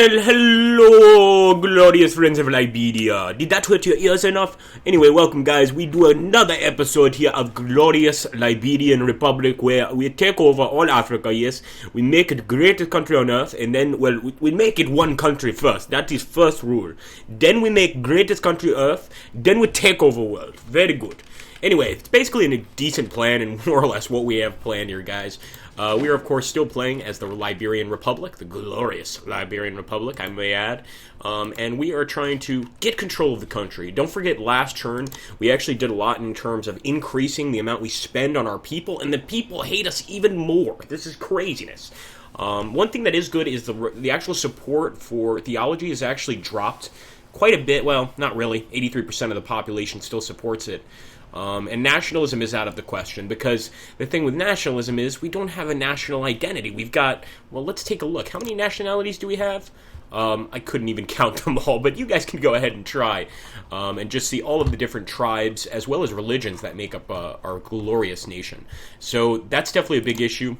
Well, hello, glorious friends of Liberia. Did that hurt your ears enough? Anyway, welcome, guys. We do another episode here of glorious Liberian Republic, where we take over all Africa, yes. We make it the greatest country on earth, and then, well, we make it one country first. That is first rule. Then we make greatest country earth, then we take over world. Very good. Anyway, it's basically a decent plan, and more or less what we have planned here, guys. We are, of course, still playing as the Liberian Republic, the glorious Liberian Republic, I may add, and we are trying to get control of the country. Don't forget, last turn, we actually did a lot in terms of increasing the amount we spend on our people, and the people hate us even more. This is craziness. One thing that is good is the actual support for theology has actually dropped quite a bit. Well, not really. 83% of the population still supports it. And nationalism is out of the question, because the thing with nationalism is we don't have a national identity. We've got, well, let's take a look. How many nationalities do we have? I couldn't even count them all, but you guys can go ahead and try and just see all of the different tribes as well as religions that make up our glorious nation. So that's definitely a big issue.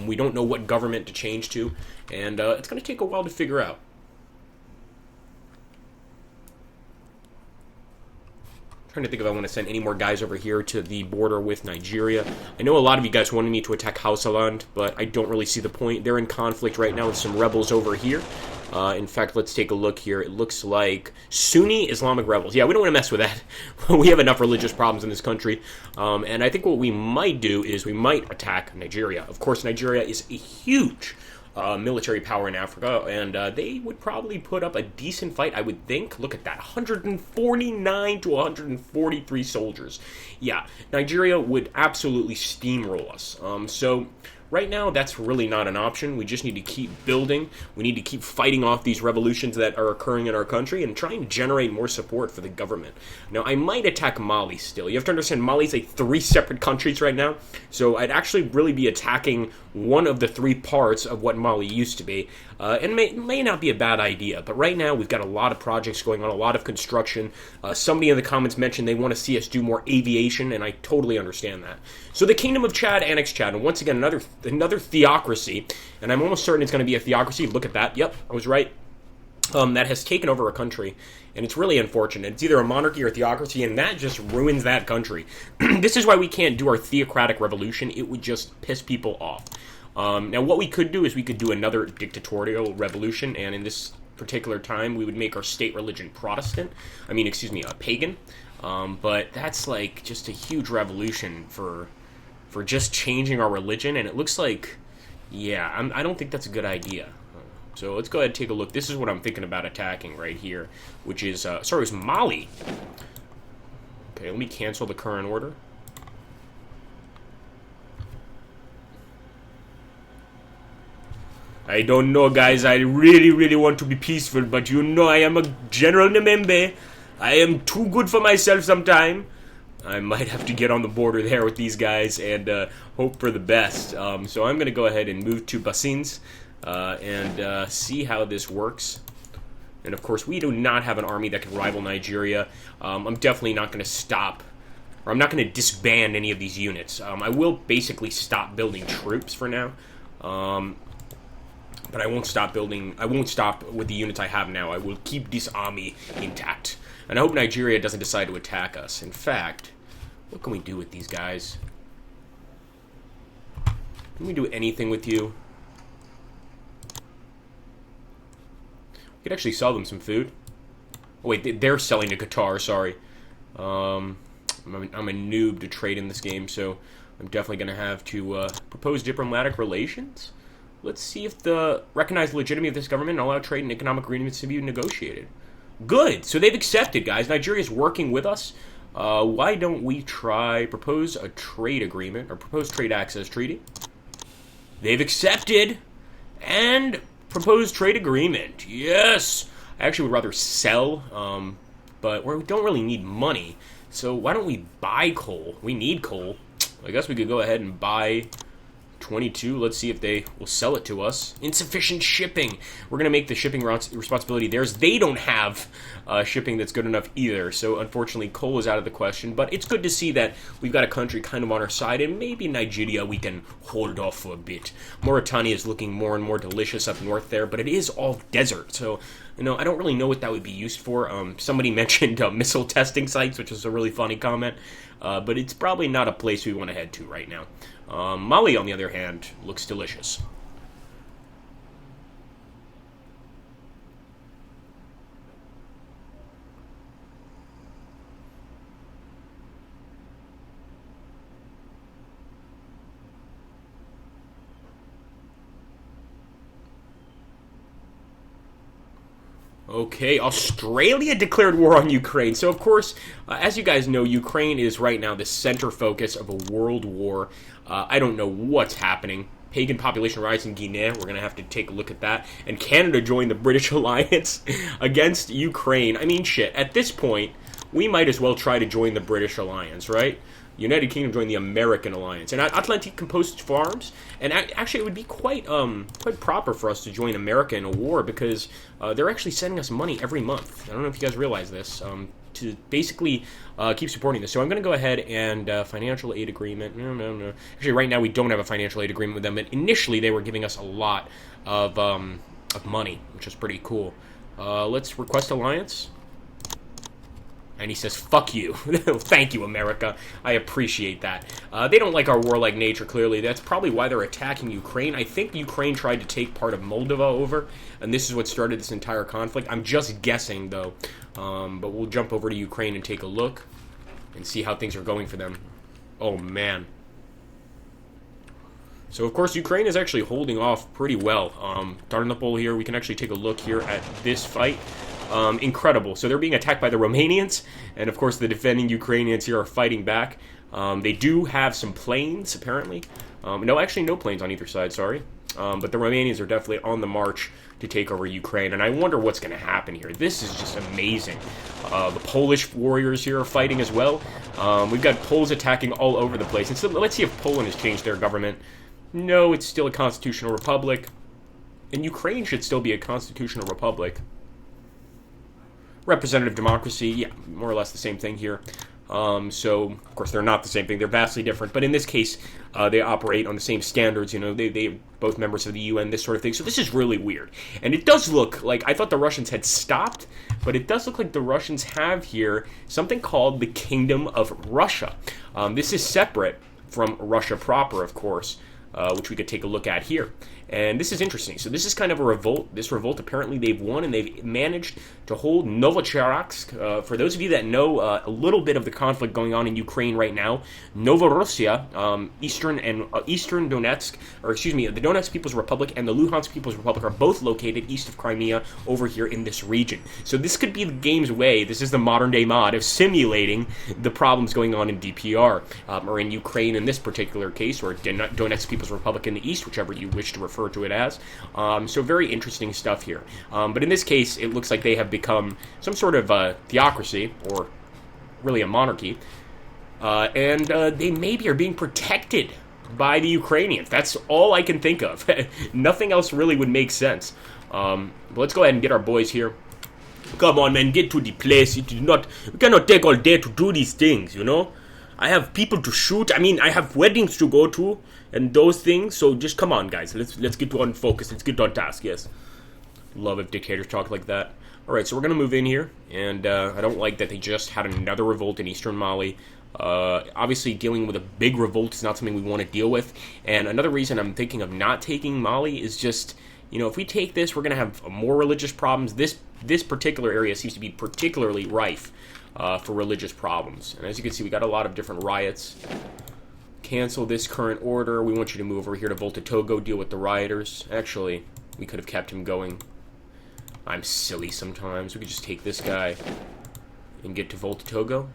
We don't know what government to change to, and it's going to take a while to figure out. Trying to think if I want to send any more guys over here to the border with Nigeria. I know a lot of you guys wanted me to attack Hausaland, but I don't really see the point. They're in conflict right now with some rebels over here. In fact, let's take a look here. It looks like Sunni Islamic rebels. Yeah, we don't want to mess with that. We have enough religious problems in this country. And I think what we might do is we might attack Nigeria. Of course, Nigeria is a huge military power in Africa, and they would probably put up a decent fight, I would think. Look at that, 149 to 143 soldiers. Yeah, Nigeria would absolutely steamroll us. So right now, that's really not an option. We just need to keep building. We need to keep fighting off these revolutions that are occurring in our country and trying to generate more support for the government. Now, I might attack Mali still. You have to understand, Mali's like 3 separate countries right now, so I'd actually really be attacking one of the 3 parts of what Mali used to be. And may not be a bad idea, but right now we've got a lot of projects going on, a lot of construction. Somebody in the comments mentioned they want to see us do more aviation, and I totally understand that. So the Kingdom of Chad, annexed Chad, and once again, another theocracy, and I'm almost certain it's going to be a theocracy. Look at that. Yep, I was right. That has taken over a country, and it's really unfortunate. It's either a monarchy or a theocracy, and that just ruins that country. This is why we can't do our theocratic revolution. It would just piss people off. Now, what we could do is we could do another dictatorial revolution, and in this particular time, we would make our state religion Protestant. Pagan. But that's like just a huge revolution for just changing our religion, and it looks like, yeah, I don't think that's a good idea. So let's go ahead and take a look. This is what I'm thinking about attacking right here, which is, it was Mali. Okay, let me cancel the current order. I don't know, guys. I really, really want to be peaceful, but you know I am a General Nmembe. I am too good for myself sometime. I might have to get on the border there with these guys and hope for the best. So I'm going to go ahead and move to Basins and see how this works. And of course, we do not have an army that can rival Nigeria. I'm definitely not going to stop, or I'm not going to disband any of these units. I will basically stop building troops for now. But I won't stop with the units I have now. I will keep this army intact. And I hope Nigeria doesn't decide to attack us. In fact, what can we do with these guys? Can we do anything with you? We could actually sell them some food. Oh wait, they're selling to Qatar, sorry. I'm a noob to trade in this game, so I'm definitely going to have to propose diplomatic relations. Let's see if recognize the legitimacy of this government and allow trade and economic agreements to be negotiated. Good. So they've accepted, guys. Nigeria's working with us. Why don't we propose a trade agreement or propose trade access treaty? They've accepted and proposed trade agreement. Yes. I actually would rather sell, but we don't really need money. So why don't we buy coal? We need coal. I guess we could go ahead and buy 22. Let's see if they will sell it to us. Insufficient shipping. We're going to make the shipping responsibility theirs. They don't have shipping that's good enough either. So unfortunately, coal is out of the question. But it's good to see that we've got a country kind of on our side. And maybe Nigeria we can hold off for a bit. Mauritania is looking more and more delicious up north there. But it is all desert. So, I don't really know what that would be used for. Somebody mentioned missile testing sites, which is a really funny comment. But it's probably not a place we want to head to right now. Mali, on the other hand, looks delicious. Okay, Australia declared war on Ukraine. So, of course, as you guys know, Ukraine is right now the center focus of a world war. I don't know what's happening. Pagan population rise in Guinea. We're going to have to take a look at that. And Canada joined the British alliance against Ukraine. I mean, shit, at this point, we might as well try to join the British alliance, right? United Kingdom joined the American alliance, and Atlantic Compost Farms. And actually, it would be quite proper for us to join America in a war because they're actually sending us money every month. I don't know if you guys realize this. To basically keep supporting this. So I'm going to go ahead and financial aid agreement. No. Actually, right now we don't have a financial aid agreement with them. But initially, they were giving us a lot of money, which is pretty cool. Let's request alliance. And he says, fuck you. Thank you, America. I appreciate that. They don't like our warlike nature, clearly. That's probably why they're attacking Ukraine. I think Ukraine tried to take part of Moldova over, and this is what started this entire conflict. I'm just guessing, though. But we'll jump over to Ukraine and take a look and see how things are going for them. Oh, man. So, of course, Ukraine is actually holding off pretty well. Darnapol here, we can actually take a look here at this fight. Incredible. So they're being attacked by the Romanians, and of course the defending Ukrainians here are fighting back. They do have some planes, apparently. No, actually no planes on either side, sorry. But the Romanians are definitely on the march to take over Ukraine, and I wonder what's going to happen here. This is just amazing. The Polish warriors here are fighting as well. We've got Poles attacking all over the place. And so let's see if Poland has changed their government. No, it's still a constitutional republic. And Ukraine should still be a constitutional republic. Representative democracy, yeah, more or less the same thing here. So, of course, they're not the same thing. They're vastly different. But in this case, they operate on the same standards. They both members of the UN, this sort of thing. So this is really weird. And it does look like, I thought the Russians had stopped, but it does look like the Russians have here something called the Kingdom of Russia. This is separate from Russia proper, of course, which we could take a look at here. And this is interesting. So this is kind of a revolt. This revolt, apparently they've won, and they've managed to hold Novocherkassk. For those of you that know a little bit of the conflict going on in Ukraine right now, Novorossiya, Eastern Donetsk, the Donetsk People's Republic and the Luhansk People's Republic are both located east of Crimea over here in this region. So this could be the game's way. This is the modern-day mod of simulating the problems going on in DPR, or in Ukraine in this particular case, or Donetsk People's Republic in the east, whichever you wish to refer to it as. So very interesting stuff here. But in this case, it looks like they have become some sort of theocracy, or really a monarchy, and they maybe are being protected by the Ukrainians. That's all I can think of. Nothing else really would make sense. But let's go ahead and get our boys here. Come on, man, get to the place. We cannot take all day to do these things, I have people to shoot. I mean, I have weddings to go to and those things. So just come on, guys. Let's get on focus. Let's get on task, yes. Love if dictators talk like that. All right, so we're going to move in here. And I don't like that they just had another revolt in eastern Mali. Obviously, dealing with a big revolt is not something we want to deal with. And another reason I'm thinking of not taking Mali is just, if we take this, we're going to have more religious problems. This particular area seems to be particularly rife for religious problems. And as you can see, we got a lot of different riots. Cancel this current order. We want you to move over here to Volta Togo, deal with the rioters. Actually, we could have kept him going. I'm silly sometimes. We could just take this guy and get to Volta Togo.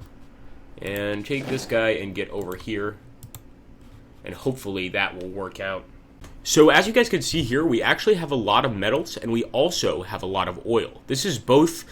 And take this guy and get over here. And hopefully that will work out. So as you guys can see here, we actually have a lot of metals, and we also have a lot of oil. This is both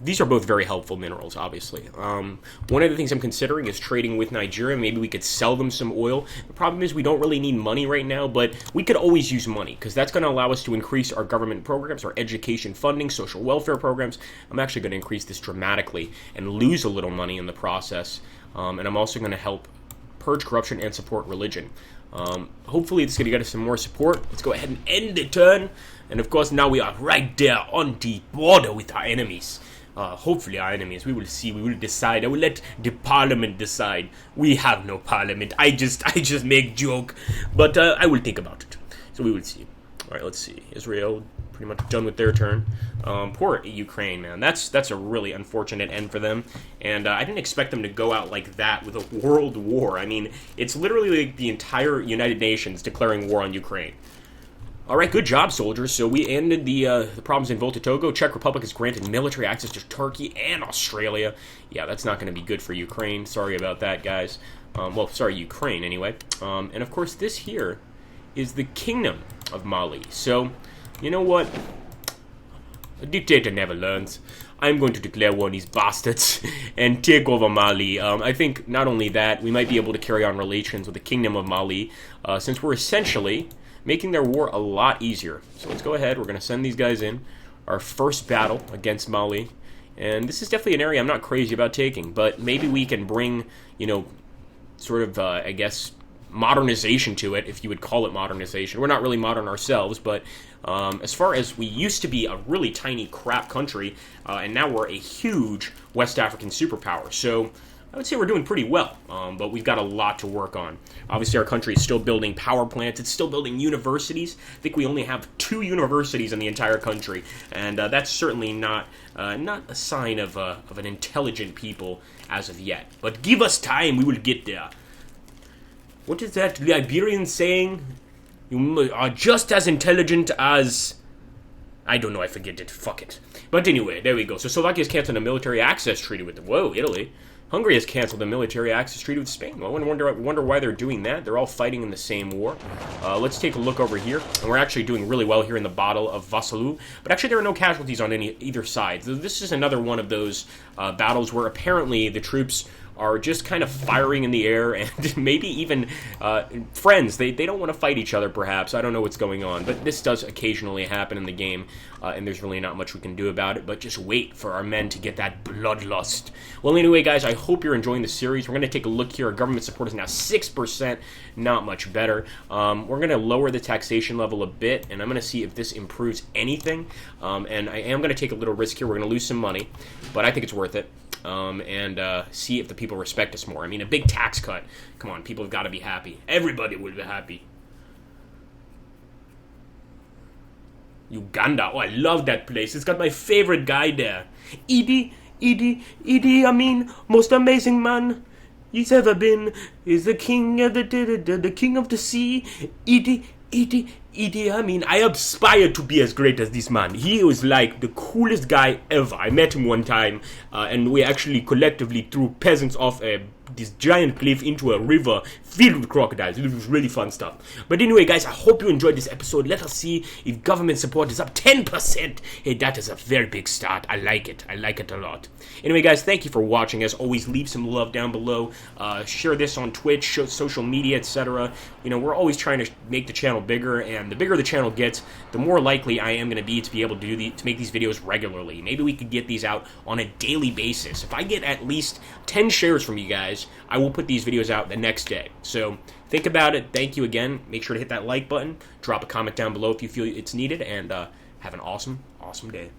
these are both very helpful minerals, obviously. One of the things I'm considering is trading with Nigeria. Maybe we could sell them some oil. The problem is we don't really need money right now, but we could always use money, because that's going to allow us to increase our government programs, our education funding, social welfare programs. I'm actually going to increase this dramatically and lose a little money in the process. And I'm also going to help purge corruption and support religion. Hopefully this is going to get us some more support. Let's go ahead and end the turn. And of course now we are right there on the border with our enemies. Hopefully our enemies. We will see. We will decide. I will let the parliament decide. We have no parliament. I just make joke. But I will think about it. So we will see. Alright, let's see. Israel pretty much done with their turn. Poor Ukraine, man. That's a really unfortunate end for them. And I didn't expect them to go out like that with a world war. I mean, it's literally like the entire United Nations declaring war on Ukraine. Alright, good job, soldiers. So we ended the problems in Volta Togo. Czech Republic has granted military access to Turkey and Australia. Yeah, that's not going to be good for Ukraine. Sorry about that, guys. Well, sorry, Ukraine, anyway. And of course, this here is the Kingdom of Mali. So, you know what? A dictator never learns. I'm going to declare war on these bastards and take over Mali. I think not only that, we might be able to carry on relations with the Kingdom of Mali, since we're essentially making their war a lot easier. So let's go ahead. We're going to send these guys in. Our first battle against Mali. And this is definitely an area I'm not crazy about taking, but maybe we can bring, you know, sort of, I guess, modernization to it, if you would call it modernization. We're not really modern ourselves, but as far as we used to be a really tiny crap country, and now we're a huge West African superpower. So I would say we're doing pretty well, but we've got a lot to work on. Obviously, our country is still building power plants. It's still building universities. I think we only have 2 universities in the entire country, and that's certainly not a sign of an intelligent people as of yet. But give us time, we will get there. What is that Liberian saying? You are just as intelligent as... I don't know, I forget it. Fuck it. But anyway, there we go. So Slovakia has canceled a military access treaty with them. Whoa, Italy. Hungary has canceled a military access treaty with Spain. Well, I wonder why they're doing that. They're all fighting in the same war. Let's take a look over here. And we're actually doing really well here in the Battle of Vasalou. But actually, there are no casualties on either side. This is another one of those battles where apparently the troops are just kind of firing in the air, and maybe even friends. They don't want to fight each other, perhaps. I don't know what's going on, but this does occasionally happen in the game, and there's really not much we can do about it, but just wait for our men to get that bloodlust. Well, anyway, guys, I hope you're enjoying the series. We're going to take a look here. Our government support is now 6%, not much better. We're going to lower the taxation level a bit, and I'm going to see if this improves anything, and I am going to take a little risk here. We're going to lose some money, but I think it's worth it. And see if the people respect us more. I mean, a big tax cut. Come on, people have got to be happy. Everybody will be happy. Uganda. Oh, I love that place. It's got my favorite guy there. Idi Amin, most amazing man he's ever been. Is the king of the king of the sea. Idi Amin. I aspire to be as great as this man. He was like the coolest guy ever. I met him one time, and we actually collectively threw peasants off this giant cliff into a river filled with crocodiles. It was really fun stuff. But anyway, guys, I hope you enjoyed this episode. Let us see if government support is up 10%. Hey, that is a very big start. I like it. I like it a lot. Anyway, guys, thank you for watching. As always, leave some love down below. Share this on Twitch, social media, etc. You know, we're always trying to make the channel bigger, and the bigger the channel gets, the more likely I am going to be to be able to to make these videos regularly. Maybe we could get these out on a daily basis. If I get at least 10 shares from you guys, I will put these videos out the next day. So think about it. Thank you again. Make sure to hit that like button. Drop a comment down below if you feel it's needed. And have an awesome, awesome day.